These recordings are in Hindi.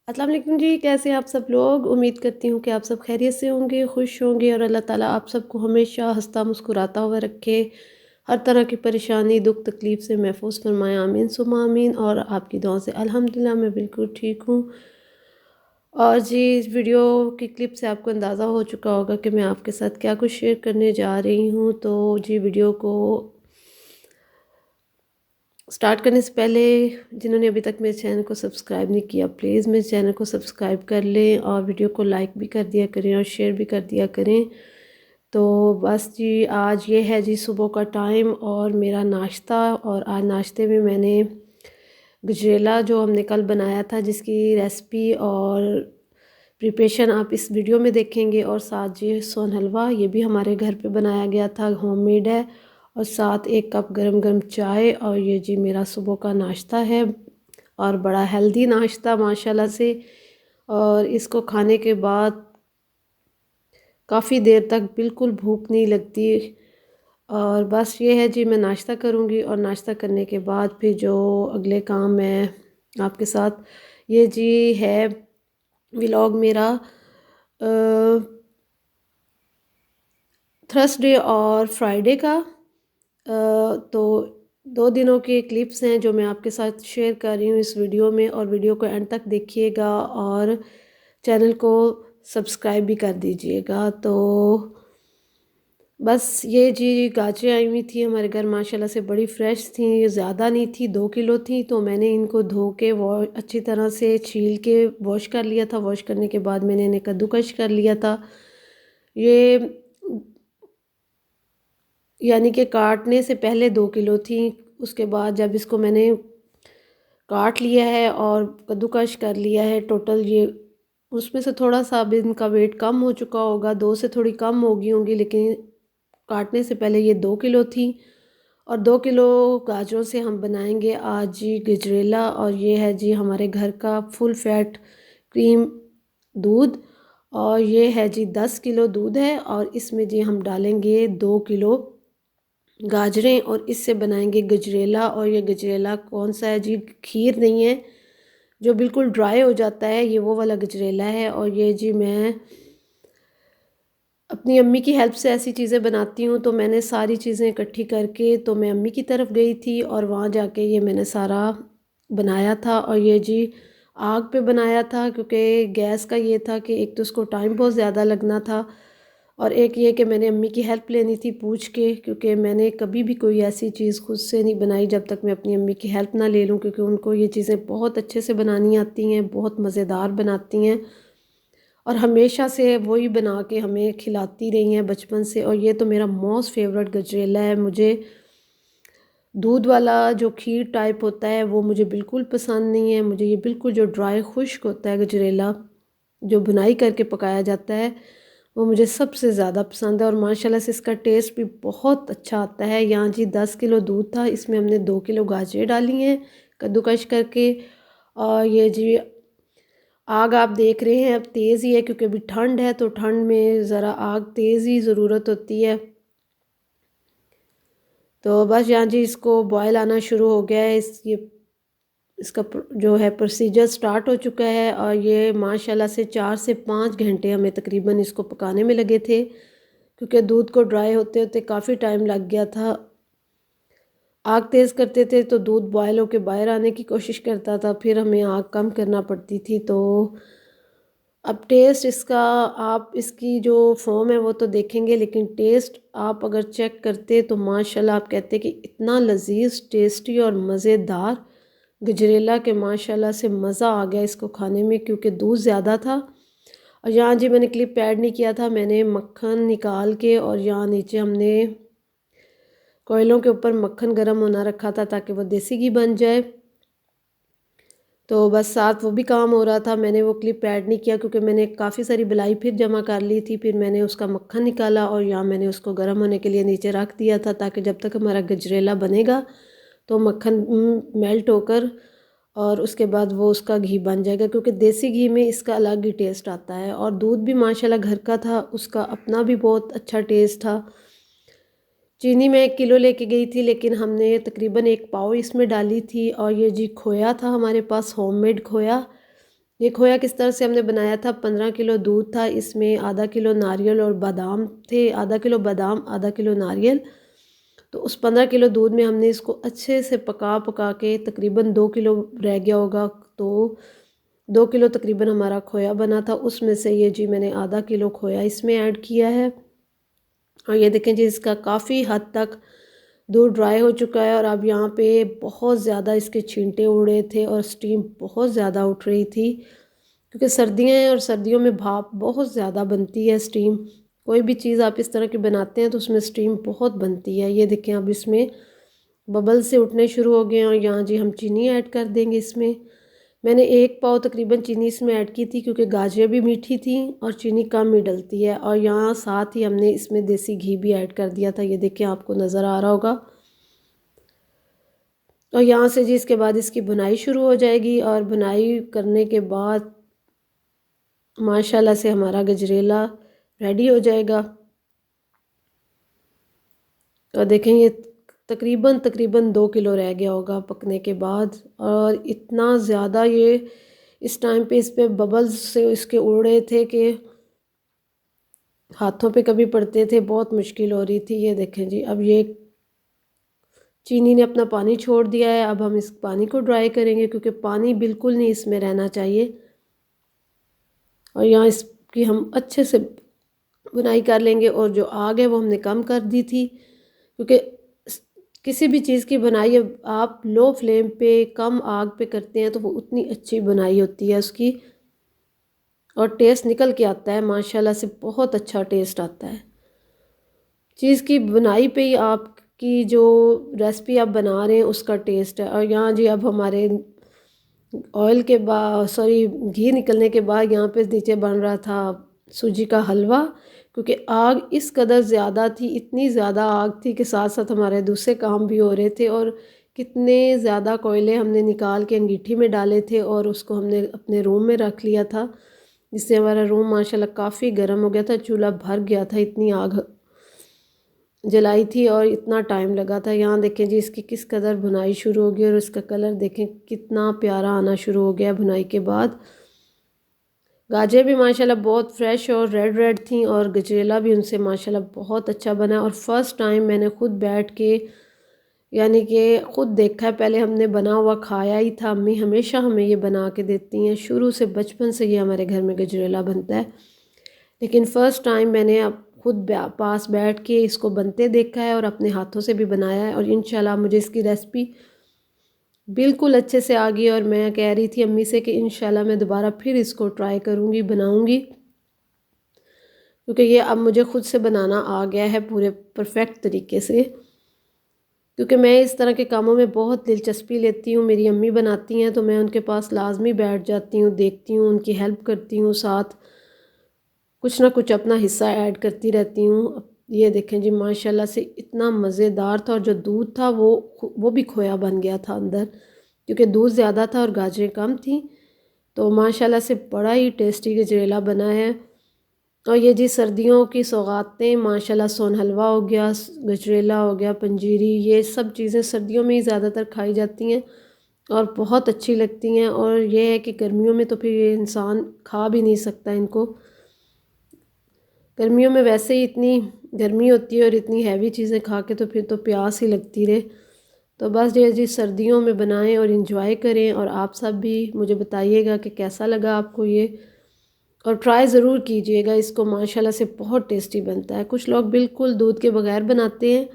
अस्सलाम वालेकुम जी, कैसे हैं आप सब लोग। उम्मीद करती हूँ कि आप सब खैरियत से होंगे, खुश होंगे और अल्लाह ताला आप सबको हमेशा हंसता मुस्कुराता हुआ रखे। हर तरह की परेशानी दुख तकलीफ़ से महफूज फरमाए, आमीन सुम्मा आमीन। और आपकी दुआ से अल्हम्दुलिल्लाह मैं बिल्कुल ठीक हूँ। और जी, इस वीडियो की क्लिप से आपको अंदाज़ा हो चुका होगा कि मैं आपके साथ क्या कुछ शेयर करने जा रही हूँ। तो जी, वीडियो को स्टार्ट करने से पहले जिन्होंने अभी तक मेरे चैनल को सब्सक्राइब नहीं किया, प्लीज़ मेरे चैनल को सब्सक्राइब कर लें और वीडियो को लाइक भी कर दिया करें और शेयर भी कर दिया करें। तो बस जी, आज ये है जी सुबह का टाइम और मेरा नाश्ता। और आज नाश्ते में मैंने गजरेला जो हमने कल बनाया था, जिसकी रेसिपी और प्रिपरेशन आप इस वीडियो में देखेंगे। और साथ जी सोन हलवा, ये भी हमारे घर पे बनाया गया था, होममेड है। और साथ एक कप गरम गरम चाय। और ये जी मेरा सुबह का नाश्ता है और बड़ा हेल्दी नाश्ता माशाल्लाह से। और इसको खाने के बाद काफ़ी देर तक बिल्कुल भूख नहीं लगती। और बस ये है जी, मैं नाश्ता करूँगी और नाश्ता करने के बाद फिर जो अगले काम मैं आपके साथ, ये जी है व्लॉग मेरा थर्सडे और फ्राइडे का। तो 2 दिनों के क्लिप्स हैं जो मैं आपके साथ शेयर कर रही हूँ इस वीडियो में। और वीडियो को एंड तक देखिएगा और चैनल को सब्सक्राइब भी कर दीजिएगा। तो बस ये जी गाजरें आई हुई थी हमारे घर, माशाल्लाह से बड़ी फ़्रेश थी, ज़्यादा नहीं थी, 2 किलो थी। तो मैंने इनको धो के अच्छी तरह से छील के वॉश कर लिया था। वॉश करने के बाद मैंने इन्हें कद्दूकश कर लिया था। ये यानी कि काटने से पहले 2 किलो थी। उसके बाद जब इसको मैंने काट लिया है और कद्दूकश कर लिया है, टोटल ये उसमें से थोड़ा सा अब इनका वेट कम हो चुका होगा, 2 से थोड़ी कम हो गई होंगी, लेकिन काटने से पहले ये 2 किलो थी। और 2 किलो गाजरों से हम बनाएंगे आज जी गजरेला। और ये है जी हमारे घर का फुल फैट क्रीम दूध। और ये है जी 10 किलो दूध है और इसमें जी हम डालेंगे 2 किलो गाजरें और इससे बनाएंगे गजरेला। और ये गजरेला कौन सा है जी, खीर नहीं है जो बिल्कुल ड्राई हो जाता है, ये वो वाला गजरेला है। और ये जी मैं अपनी अम्मी की हेल्प से ऐसी चीज़ें बनाती हूँ। तो मैंने सारी चीज़ें इकट्ठी करके तो मैं अम्मी की तरफ गई थी और वहाँ जाके ये मैंने सारा बनाया था। और ये जी आग पे बनाया था, क्योंकि गैस का ये था कि एक तो उसको टाइम बहुत ज़्यादा लगना था और एक ये कि मैंने अम्मी की हेल्प लेनी थी पूछ के, क्योंकि मैंने कभी भी कोई ऐसी चीज़ खुद से नहीं बनाई जब तक मैं अपनी अम्मी की हेल्प ना ले लूँ, क्योंकि उनको ये चीज़ें बहुत अच्छे से बनानी आती हैं, बहुत मज़ेदार बनाती हैं और हमेशा से वही बना के हमें खिलाती रही हैं बचपन से। और ये तो मेरा मोस्ट फेवरेट गजरेला है। मुझे दूध वाला जो खीर टाइप होता है वो मुझे बिल्कुल पसंद नहीं है। मुझे ये बिल्कुल जो ड्राई खुश्क होता है गजरेला, जो बुनाई करके पकाया जाता है, वो मुझे सबसे ज़्यादा पसंद है। और माशाल्लाह से इसका टेस्ट भी बहुत अच्छा आता है। यहाँ जी 10 किलो दूध था, इसमें हमने 2 किलो गाजरें डाली हैं कद्दूकश करके। और ये जी आग आप देख रहे हैं अब तेज़ ही है, क्योंकि अभी ठंड है तो ठंड में ज़रा आग तेज़ ही ज़रूरत होती है। तो बस यहाँ जी इसको बॉयल आना शुरू हो गया है। इसका जो है प्रोसीजर स्टार्ट हो चुका है। और ये माशाल्लाह से 4 से 5 घंटे हमें तकरीबन इसको पकाने में लगे थे, क्योंकि दूध को ड्राई होते होते काफ़ी टाइम लग गया था। आग तेज़ करते थे तो दूध बॉयल होके बाहर आने की कोशिश करता था, फिर हमें आग कम करना पड़ती थी। तो अब टेस्ट इसका, आप इसकी जो फ़ॉर्म है वो तो देखेंगे, लेकिन टेस्ट आप अगर चेक करते तो माशाल्लाह आप कहते कि इतना लजीज टेस्टी और मज़ेदार गजरेला के माशाल्लाह से मज़ा आ गया इसको खाने में, क्योंकि दूध ज़्यादा था। और यहाँ जी मैंने क्लिप ऐड नहीं किया था, मैंने मक्खन निकाल के और यहाँ नीचे हमने कोयलों के ऊपर मक्खन गरम होना रखा था ताकि वो देसी घी बन जाए। तो बस साथ वो भी काम हो रहा था, मैंने वो क्लिप ऐड नहीं किया क्योंकि मैंने काफ़ी सारी बिलाई फिर जमा कर ली थी। फिर मैंने उसका मक्खन निकाला और यहाँ मैंने उसको गर्म होने के लिए नीचे रख दिया था, ताकि जब तक हमारा गजरेला बनेगा तो मक्खन मेल्ट होकर और उसके बाद वो उसका घी बन जाएगा, क्योंकि देसी घी में इसका अलग ही टेस्ट आता है। और दूध भी माशाल्लाह घर का था, उसका अपना भी बहुत अच्छा टेस्ट था। चीनी मैं 1 किलो लेके गई थी, लेकिन हमने तकरीबन 1 पाव इसमें डाली थी। और ये जी खोया था हमारे पास, होममेड खोया। ये खोया किस तरह से हमने बनाया था, 15 किलो दूध था, इसमें आधा किलो नारियल और बादाम थे, आधा किलो बादाम आधा किलो नारियल। तो उस 15 किलो दूध में हमने इसको अच्छे से पका पका के तकरीबन 2 किलो रह गया होगा, तो 2 किलो तकरीबन हमारा खोया बना था। उसमें से ये जी मैंने आधा किलो खोया इसमें ऐड किया है। और ये देखें जी इसका काफ़ी हद तक दूध ड्राई हो चुका है और अब यहाँ पे बहुत ज़्यादा इसके छींटे उड़े थे और स्टीम बहुत ज़्यादा उठ रही थी, क्योंकि सर्दियाँ हैं और सर्दियों में भाप बहुत ज़्यादा बनती है, स्टीम। कोई भी चीज़ आप इस तरह की बनाते हैं तो उसमें स्टीम बहुत बनती है। ये देखें अब इसमें बबल से उठने शुरू हो गए हैं और यहाँ जी हम चीनी ऐड कर देंगे इसमें। मैंने 1 पाव तकरीबन चीनी इसमें ऐड की थी, क्योंकि गाजरें भी मीठी थी और चीनी कम ही डलती है। और यहाँ साथ ही हमने इसमें देसी घी भी ऐड कर दिया था, ये देखें आपको नज़र आ रहा होगा। और यहाँ से जी इसके बाद इसकी बुनाई शुरू हो जाएगी और बुनाई करने के बाद माशाल्लाह से हमारा गजरेला रेडी हो जाएगा। और देखें ये तकरीबन 2 किलो रह गया होगा पकने के बाद। और इतना ज़्यादा ये इस टाइम पे इस पे बबल्स से इसके उड़ रहे थे कि हाथों पे कभी पड़ते थे, बहुत मुश्किल हो रही थी। ये देखें जी अब ये चीनी ने अपना पानी छोड़ दिया है। अब हम इस पानी को ड्राई करेंगे, क्योंकि पानी बिल्कुल नहीं इसमें रहना चाहिए। और यहाँ इसकी हम अच्छे से बुनाई कर लेंगे। और जो आग है वो हमने कम कर दी थी, क्योंकि किसी भी चीज़ की बुनाई आप लो फ्लेम पे कम आग पे करते हैं तो वो उतनी अच्छी बुनाई होती है उसकी, और टेस्ट निकल के आता है माशाल्लाह से, बहुत अच्छा टेस्ट आता है। चीज़ की बुनाई पे ही आपकी जो रेसिपी आप बना रहे हैं उसका टेस्ट है। और यहाँ जी अब हमारे ऑयल के बाद घी निकलने के बाद यहाँ पे नीचे बन रहा था सूजी का हलवा, क्योंकि आग इस कदर ज़्यादा थी, इतनी ज़्यादा आग थी कि साथ साथ हमारे दूसरे काम भी हो रहे थे। और कितने ज़्यादा कोयले हमने निकाल के अंगीठी में डाले थे और उसको हमने अपने रूम में रख लिया था, जिससे हमारा रूम माशाल्लाह काफ़ी गर्म हो गया था, चूल्हा भर गया था, इतनी आग जलाई थी और इतना टाइम लगा था। यहाँ देखें जी इसकी किस कदर बुनाई शुरू हो गई और इसका कलर देखें कितना प्यारा आना शुरू हो गया बुनाई के बाद। गाजर भी माशाल्लाह बहुत फ्रेश और रेड रेड थी और गजरेला भी उनसे माशाल्लाह बहुत अच्छा बना। और फर्स्ट टाइम मैंने ख़ुद बैठ के यानी कि ख़ुद देखा है, पहले हमने बना हुआ खाया ही था। अम्मी हमेशा हमें ये बना के देती हैं, शुरू से बचपन से ये हमारे घर में गजरेला बनता है। लेकिन फ़र्स्ट टाइम मैंने अब खुद पास बैठ के इसको बनते देखा है और अपने हाथों से भी बनाया है। और इंशाल्लाह मुझे इसकी रेसिपी बिल्कुल अच्छे से आ गई और मैं कह रही थी अम्मी से कि इंशाल्लाह मैं दोबारा फिर इसको ट्राई करूँगी, बनाऊँगी, क्योंकि ये अब मुझे ख़ुद से बनाना आ गया है पूरे परफेक्ट तरीके से। क्योंकि मैं इस तरह के कामों में बहुत दिलचस्पी लेती हूँ। मेरी अम्मी बनाती हैं तो मैं उनके पास लाजमी बैठ जाती हूँ, देखती हूँ, उनकी हेल्प करती हूँ, साथ कुछ ना कुछ अपना हिस्सा ऐड करती रहती हूँ। ये देखें जी माशाल्लाह से इतना मज़ेदार था और जो दूध था वो भी खोया बन गया था अंदर, क्योंकि दूध ज़्यादा था और गाजरें कम थी। तो माशाल्लाह से बड़ा ही टेस्टी गजरेला बना है। और ये जी सर्दियों की सौगातें माशाल्लाह, सोन हलवा हो गया, गजरेला हो गया, पंजीरी, ये सब चीज़ें सर्दियों में ही ज़्यादातर खाई जाती हैं और बहुत अच्छी लगती हैं। और ये है कि गर्मियों में तो फिर ये इंसान खा भी नहीं सकता इनको। गर्मियों में वैसे ही इतनी गर्मी होती है और इतनी हैवी चीज़ें खा के तो फिर तो प्यास ही लगती रहे। तो बस ये जी सर्दियों में बनाएं और इन्जॉय करें। और आप सब भी मुझे बताइएगा कि कैसा लगा आपको ये, और ट्राई ज़रूर कीजिएगा इसको, माशाल्लाह से बहुत टेस्टी बनता है। कुछ लोग बिल्कुल दूध के बगैर बनाते हैं।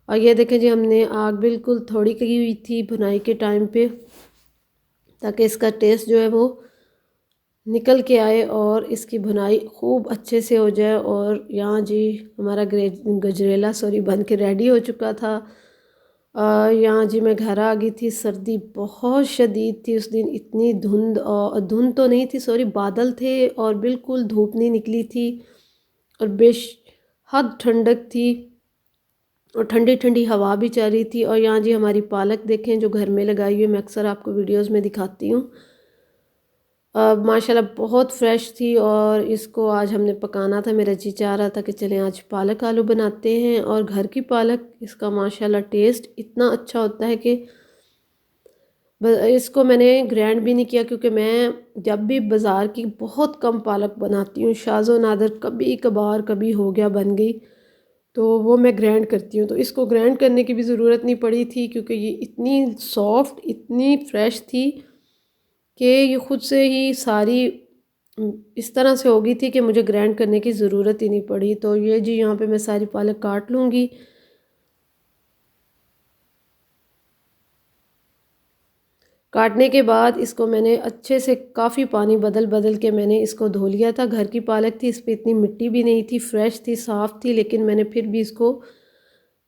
और ये देखें जी हमने आग बिल्कुल थोड़ी की हुई थी भुनाई के टाइम पे, ताकि इसका टेस्ट जो है वो निकल के आए और इसकी भुनाई खूब अच्छे से हो जाए। और यहाँ जी हमारा गजरेला बन के रेडी हो चुका था। यहाँ जी मैं घर आ गई थी, सर्दी बहुत शदीद थी उस दिन, इतनी धुंध, और धुंध तो नहीं थी, बादल थे और बिल्कुल धूप नहीं निकली थी और बेहद ठंडक थी और ठंडी ठंडी हवा भी चल रही थी। और यहाँ जी हमारी पालक देखें जो घर में लगाई हुई है, मैं अक्सर आपको वीडियोज़ में दिखाती हूँ। माशाल्लाह बहुत फ़्रेश थी और इसको आज हमने पकाना था। मेरा जी चाह रहा था कि चलें आज पालक आलू बनाते हैं। और घर की पालक, इसका माशाल्लाह टेस्ट इतना अच्छा होता है कि इसको मैंने ग्राइंड भी नहीं किया, क्योंकि मैं जब भी बाज़ार की बहुत कम पालक बनाती हूँ, शाज़ो नादर कभी कभार कभी हो गया बन गई, तो वो मैं ग्राइंड करती हूँ। तो इसको ग्राइंड करने की भी ज़रूरत नहीं पड़ी थी, क्योंकि ये इतनी सॉफ्ट, इतनी फ्रेश थी कि ये ख़ुद से ही सारी इस तरह से हो गई थी कि मुझे ग्राइंड करने की ज़रूरत ही नहीं पड़ी। तो ये जी यहाँ पे मैं सारी पालक काट लूँगी। काटने के बाद इसको मैंने अच्छे से काफ़ी पानी बदल बदल के मैंने इसको धो लिया था। घर की पालक थी, इस पे इतनी मिट्टी भी नहीं थी, फ्रेश थी, साफ़ थी, लेकिन मैंने फिर भी इसको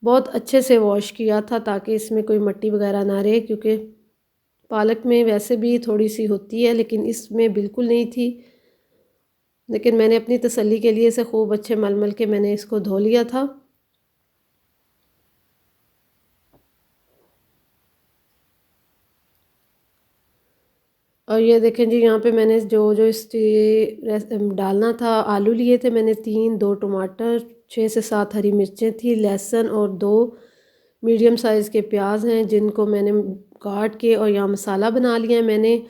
बहुत अच्छे से वॉश किया था ताकि इसमें कोई मिट्टी वगैरह ना रहे, क्योंकि पालक में वैसे भी थोड़ी सी होती है लेकिन इसमें बिल्कुल नहीं थी। लेकिन मैंने अपनी तसल्ली के लिए इसे खूब अच्छे मल मल के मैंने इसको धो लिया था। और ये देखें जी, यहाँ पे मैंने जो जो इस डालना था, आलू लिए थे मैंने 3, 2 टमाटर, 6 से 7 हरी मिर्चें थी, लहसुन और 2 मीडियम साइज़ के प्याज हैं जिनको मैंने काट के और यहाँ मसाला बना लिया है मैंने।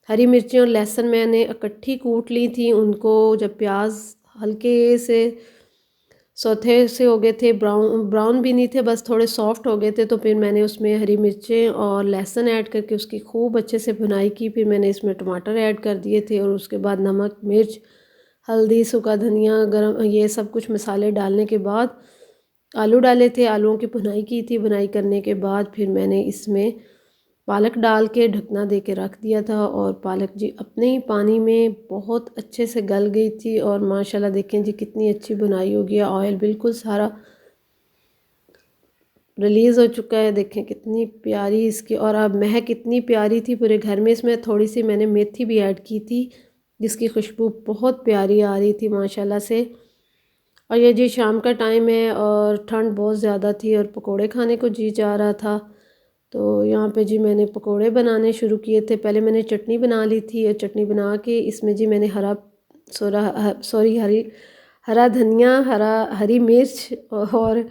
हरी मिर्चें और लहसुन मैंने इकट्ठी कूट ली थी, उनको जब प्याज हल्के से सौथे से हो गए थे, ब्राउन ब्राउन भी नहीं थे, बस थोड़े सॉफ्ट हो गए थे, तो फिर मैंने उसमें हरी मिर्चें और लहसुन ऐड करके उसकी खूब अच्छे से भुनाई की। फिर मैंने इसमें टमाटर ऐड कर दिए थे और उसके बाद नमक, मिर्च, हल्दी, सूखा धनिया, गरम, ये सब कुछ मसाले डालने के बाद आलू डाले थे, आलूओं की भुनाई की थी। भुनाई करने के बाद फिर मैंने इसमें पालक डाल के ढकना दे के रख दिया था और पालक जी अपने ही पानी में बहुत अच्छे से गल गई थी। और माशाल्लाह देखें जी कितनी अच्छी बुनाई हो गई है, ऑयल बिल्कुल सारा रिलीज़ हो चुका है। देखें कितनी प्यारी इसकी, और अब महक इतनी प्यारी थी पूरे घर में। इसमें थोड़ी सी मैंने मेथी भी ऐड की थी जिसकी खुशबू बहुत प्यारी आ रही थी माशाल्लाह से। और ये जी शाम का टाइम है और ठंड बहुत ज़्यादा थी और पकोड़े खाने को जी जा रहा था। तो यहाँ पे जी मैंने पकोड़े बनाने शुरू किए थे। पहले मैंने चटनी बना ली थी और चटनी बना के इसमें जी मैंने हरा धनिया, हरी मिर्च और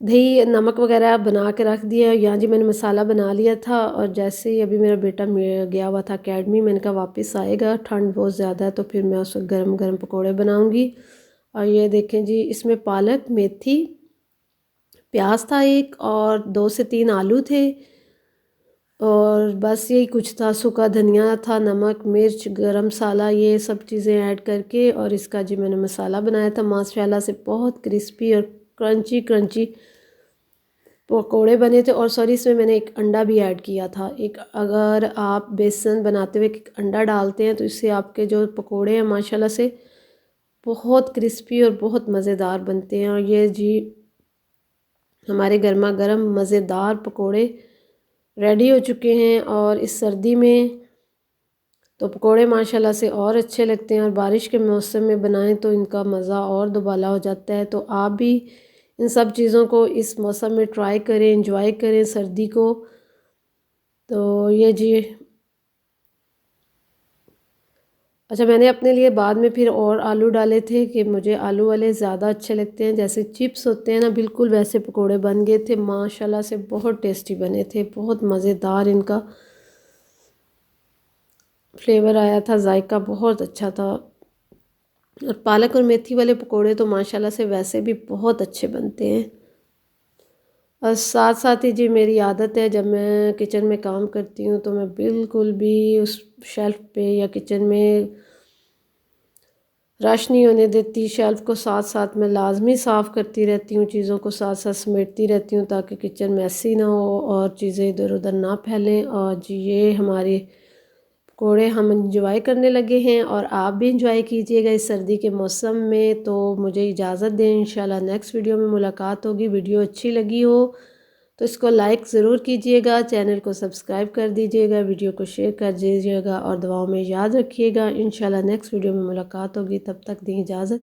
दही, नमक वगैरह बना के रख दिया। यहाँ जी मैंने मसाला बना लिया था और जैसे ही अभी मेरा बेटा गया हुआ था अकेडमी, मैंने कहा वापस आएगा, ठंड बहुत ज़्यादा है, तो फिर मैं उस वक्त गर्म गर्म पकौड़े बनाऊँगी। और ये देखें जी, इसमें पालक, मेथी, प्याज था एक, और 2 से 3 आलू थे, और बस यही कुछ था। सूखा धनिया था, नमक, मिर्च, गरम मसाला, ये सब चीज़ें ऐड करके और इसका जी मैंने मसाला बनाया था। माशाल्लाह से बहुत क्रिस्पी और क्रंची क्रंची पकोड़े बने थे। और सॉरी, इसमें मैंने एक अंडा भी ऐड किया था। एक, अगर आप बेसन बनाते हुए एक अंडा डालते हैं तो इससे आपके जो पकोड़े हैं माशाल्लाह से बहुत क्रिस्पी और बहुत मज़ेदार बनते हैं। और ये जी हमारे गर्मा गर्म मज़ेदार पकोड़े रेडी हो चुके हैं। और इस सर्दी में तो पकोड़े माशाल्लाह से और अच्छे लगते हैं, और बारिश के मौसम में बनाएं तो इनका मज़ा और दुबाला हो जाता है। तो आप भी इन सब चीज़ों को इस मौसम में ट्राई करें, एंजॉय करें सर्दी को। तो ये जी, अच्छा, मैंने अपने लिए बाद में फिर और आलू डाले थे कि मुझे आलू वाले ज़्यादा अच्छे लगते हैं, जैसे चिप्स होते हैं ना, बिल्कुल वैसे पकोड़े बन गए थे माशाल्लाह से। बहुत टेस्टी बने थे, बहुत मज़ेदार इनका फ्लेवर आया था, जायका बहुत अच्छा था। और पालक और मेथी वाले पकोड़े तो माशाल्लाह से वैसे भी बहुत अच्छे बनते हैं। और साथ साथ ही जी मेरी आदत है, जब मैं किचन में काम करती हूँ तो मैं बिल्कुल भी उस शेल्फ़ पे या किचन में रश नहीं होने देती। शेल्फ़ को साथ साथ मैं लाजमी साफ़ करती रहती हूँ, चीज़ों को साथ साथ समेटती रहती हूँ ताकि किचन मैसी ना हो और चीज़ें इधर उधर ना फैलें। और जी ये हमारे पकोड़े हम इंजॉय करने लगे हैं, और आप भी इंजॉय कीजिएगा इस सर्दी के मौसम में। तो मुझे इजाज़त दें, इंशाल्लाह नेक्स्ट वीडियो में मुलाकात होगी। वीडियो अच्छी लगी हो तो इसको लाइक ज़रूर कीजिएगा, चैनल को सब्सक्राइब कर दीजिएगा, वीडियो को शेयर कर दीजिएगा और दुआओं में याद रखिएगा। इंशाल्लाह नेक्स्ट वीडियो में मुलाकात होगी, तब तक दी इजाज़त।